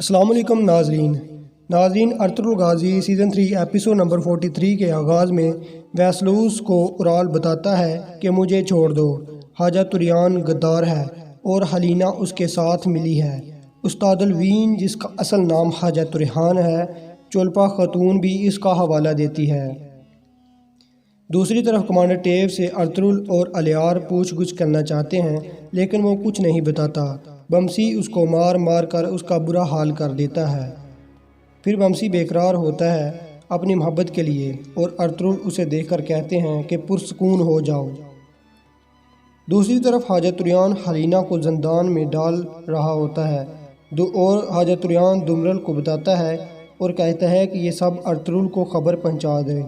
السلام علیکم ناظرین Ertugrul Ghazi season 3 episode number 43 کے آغاز میں ویسلوس کو اورال بتاتا ہے کہ مجھے چھوڑ دو، حاجہ طریان غدار ہے اور حلینا اس کے ساتھ ملی ہے۔ استاد الوین جس کا اصل نام حاجہ طریان ہے، چولپا خاتون بھی اس کا حوالہ دیتی ہے۔ دوسری طرف کمانڈر ٹیو سے ارطغرل اور الیار پوچھ گچھ کرنا چاہتے ہیں لیکن وہ کچھ نہیں بتاتا۔ بمسی اس کو مار مار کر اس کا برا حال کر دیتا ہے۔ پھر بمسی بیقرار ہوتا ہے اپنی محبت کے لیے اور ارطغرل اسے دیکھ کر کہتے ہیں کہ پرسکون ہو جاؤ۔ دوسری طرف حاجہ طریان حلینا کو زندان میں ڈال رہا ہوتا ہے اور حاجہ طریان دمرل کو بتاتا ہے اور کہتا ہے کہ یہ سب ارطغرل کو خبر پہنچا دے۔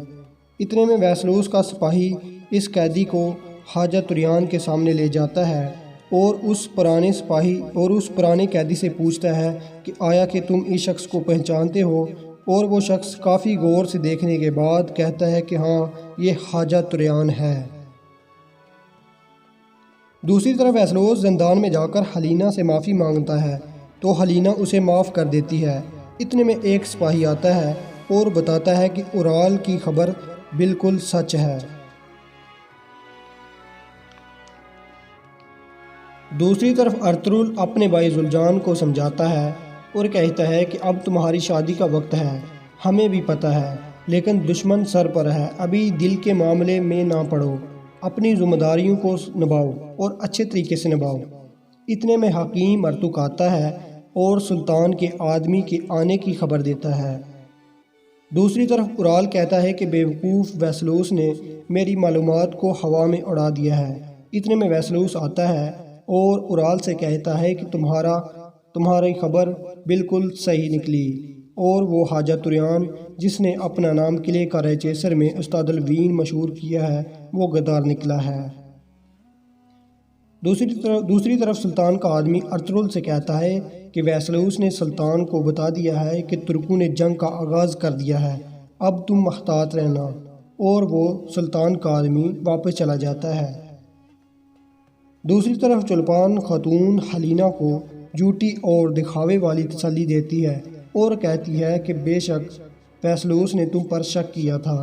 اتنے میں ویسلوس کا سپاہی اس قیدی کو حاجہ طریان کے سامنے لے جاتا ہے اور اس پرانے قیدی سے پوچھتا ہے کہ آیا کہ تم اس شخص کو پہچانتے ہو، اور وہ شخص کافی غور سے دیکھنے کے بعد کہتا ہے کہ ہاں یہ حاجہ طریان ہے۔ دوسری طرف ویسلوس زندان میں جا کر حلینا سے معافی مانگتا ہے تو حلینا اسے معاف کر دیتی ہے۔ اتنے میں ایک سپاہی آتا ہے اور بتاتا ہے کہ اورال کی خبر بالکل سچ ہے۔ دوسری طرف ارطغرل اپنے بھائی زلجان کو سمجھاتا ہے اور کہتا ہے کہ اب تمہاری شادی کا وقت ہے، ہمیں بھی پتہ ہے، لیکن دشمن سر پر ہے، ابھی دل کے معاملے میں نہ پڑو، اپنی ذمہ داریوں کو نبھاؤ اور اچھے طریقے سے نبھاؤ۔ اتنے میں حکیم ارتوک آتا ہے اور سلطان کے آدمی کے آنے کی خبر دیتا ہے۔ دوسری طرف اورال کہتا ہے کہ بیوقوف ویسلوس نے میری معلومات کو ہوا میں اڑا دیا ہے۔ اتنے میں ویسلوس آتا ہے اور اورال سے کہتا ہے کہ تمہاری خبر بالکل صحیح نکلی اور وہ حاجہ طریان جس نے اپنا نام قلعے کارایچیسر میں استاد الوین مشہور کیا ہے وہ غدار نکلا ہے۔ دوسری طرف سلطان کا آدمی ارطغرل سے کہتا ہے کہ ویسلوس نے سلطان کو بتا دیا ہے کہ ترکوں نے جنگ کا آغاز کر دیا ہے، اب تم محتاط رہنا، اور وہ سلطان کا آدمی واپس چلا جاتا ہے۔ دوسری طرف چولپان خاتون حلینا کو جھوٹی اور دکھاوے والی تسلی دیتی ہے اور کہتی ہے کہ بے شک ویسلوس نے تم پر شک کیا تھا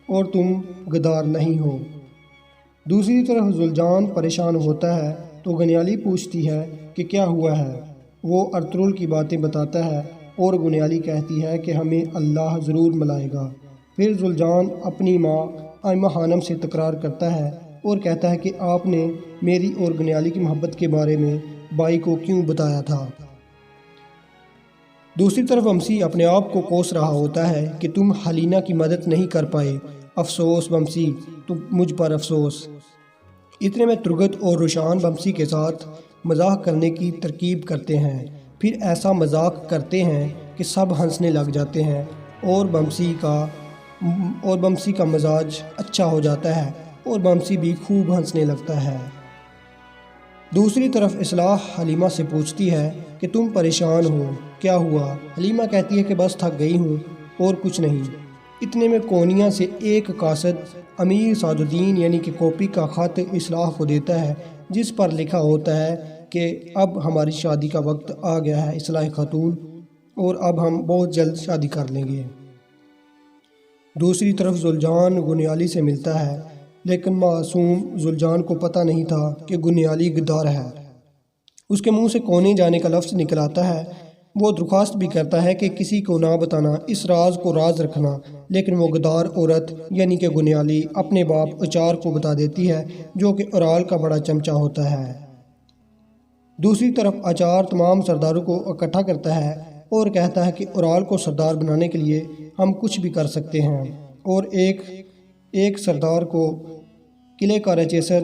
اور تم غدار نہیں ہو۔ دوسری طرف زلجان پریشان ہوتا ہے تو گنیالی پوچھتی ہے کہ کیا ہوا ہے، وہ ارطغرل کی باتیں بتاتا ہے اور گنیالی کہتی ہے کہ ہمیں اللہ ضرور ملائے گا۔ پھر زلجان اپنی ماں آئمہ خانم سے تکرار کرتا ہے اور کہتا ہے کہ آپ نے میری اور گنیالی کی محبت کے بارے میں بائی کو کیوں بتایا تھا۔ دوسری طرف بمسی اپنے آپ کو کوس رہا ہوتا ہے کہ تم حلینا کی مدد نہیں کر پائے، افسوس بمسی، تم مجھ پر افسوس۔ اتنے میں ترگت اور روشان بمسی کے ساتھ مذاق کرنے کی ترکیب کرتے ہیں، پھر ایسا مذاق کرتے ہیں کہ سب ہنسنے لگ جاتے ہیں اور بمسی کا مزاج اچھا ہو جاتا ہے اور بمسی بھی خوب ہنسنے لگتا ہے۔ دوسری طرف اصلاح حلیمہ سے پوچھتی ہے کہ تم پریشان ہو، کیا ہوا؟ حلیمہ کہتی ہے کہ بس تھک گئی ہوں اور کچھ نہیں۔ اتنے میں کونیا سے ایک قاصد امیر سعد الدین یعنی کہ کوپی کا خط اصلاح کو دیتا ہے جس پر لکھا ہوتا ہے کہ اب ہماری شادی کا وقت آ گیا ہے اصلاح خاتون، اور اب ہم بہت جلد شادی کر لیں گے۔ دوسری طرف زلجان گنیالی سے ملتا ہے لیکن معصوم زلجان کو پتہ نہیں تھا کہ گنیالی غدار ہے۔ اس کے منہ سے کونے جانے کا لفظ نکل آتا ہے۔ وہ درخواست بھی کرتا ہے کہ کسی کو نہ بتانا، اس راز کو راز رکھنا، لیکن وہ غدار عورت یعنی کہ گنیالی اپنے باپ اچار کو بتا دیتی ہے جو کہ اورال کا بڑا چمچہ ہوتا ہے۔ دوسری طرف اچار تمام سرداروں کو اکٹھا کرتا ہے اور کہتا ہے کہ اورال کو سردار بنانے کے لیے ہم کچھ بھی کر سکتے ہیں، اور ایک سردار کو قلعے کارایچیسر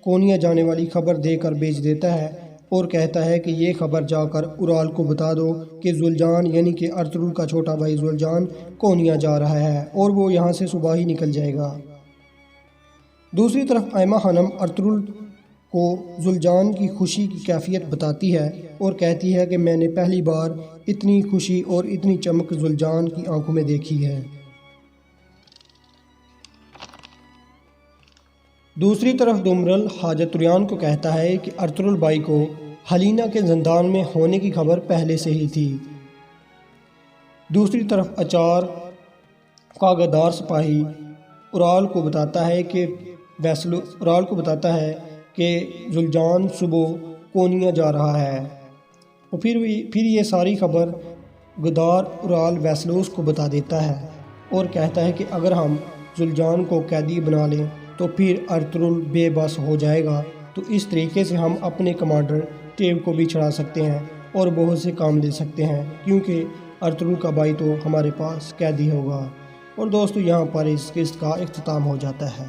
کونیا جانے والی خبر دے کر بھیج دیتا ہے اور کہتا ہے کہ یہ خبر جا کر اورال کو بتا دو کہ زلجان یعنی کہ ارطغرل کا چھوٹا بھائی زلجان کونیا جا رہا ہے اور وہ یہاں سے صبح ہی نکل جائے گا۔ دوسری طرف آئمہ خانم ارطغرل کو زلجان کی خوشی کی کیفیت بتاتی ہے اور کہتی ہے کہ میں نے پہلی بار اتنی خوشی اور اتنی چمک زلجان کی آنکھوں میں دیکھی ہے۔ دوسری طرف دمرل حاجہ طریان کو کہتا ہے کہ ارطغرل بائی کو حلینا کے زندان میں ہونے کی خبر پہلے سے ہی تھی دوسری طرف اچار کا غدار سپاہی اورال کو بتاتا ہے کہ زلجان صبح کونیا جا رہا ہے، اور پھر یہ ساری خبر غدار اورال ویسلوس کو بتا دیتا ہے اور کہتا ہے کہ اگر ہم زلجان کو قیدی بنا لیں تو پھر ارطغرل بے بس ہو جائے گا، تو اس طریقے سے ہم اپنے کمانڈر ٹیو کو بھی چھڑا سکتے ہیں اور بہت سے کام دے سکتے ہیں، کیونکہ ارطغرل کا بھائی تو ہمارے پاس قیدی ہوگا۔ اور دوستو یہاں پر اس قسط کا اختتام ہو جاتا ہے۔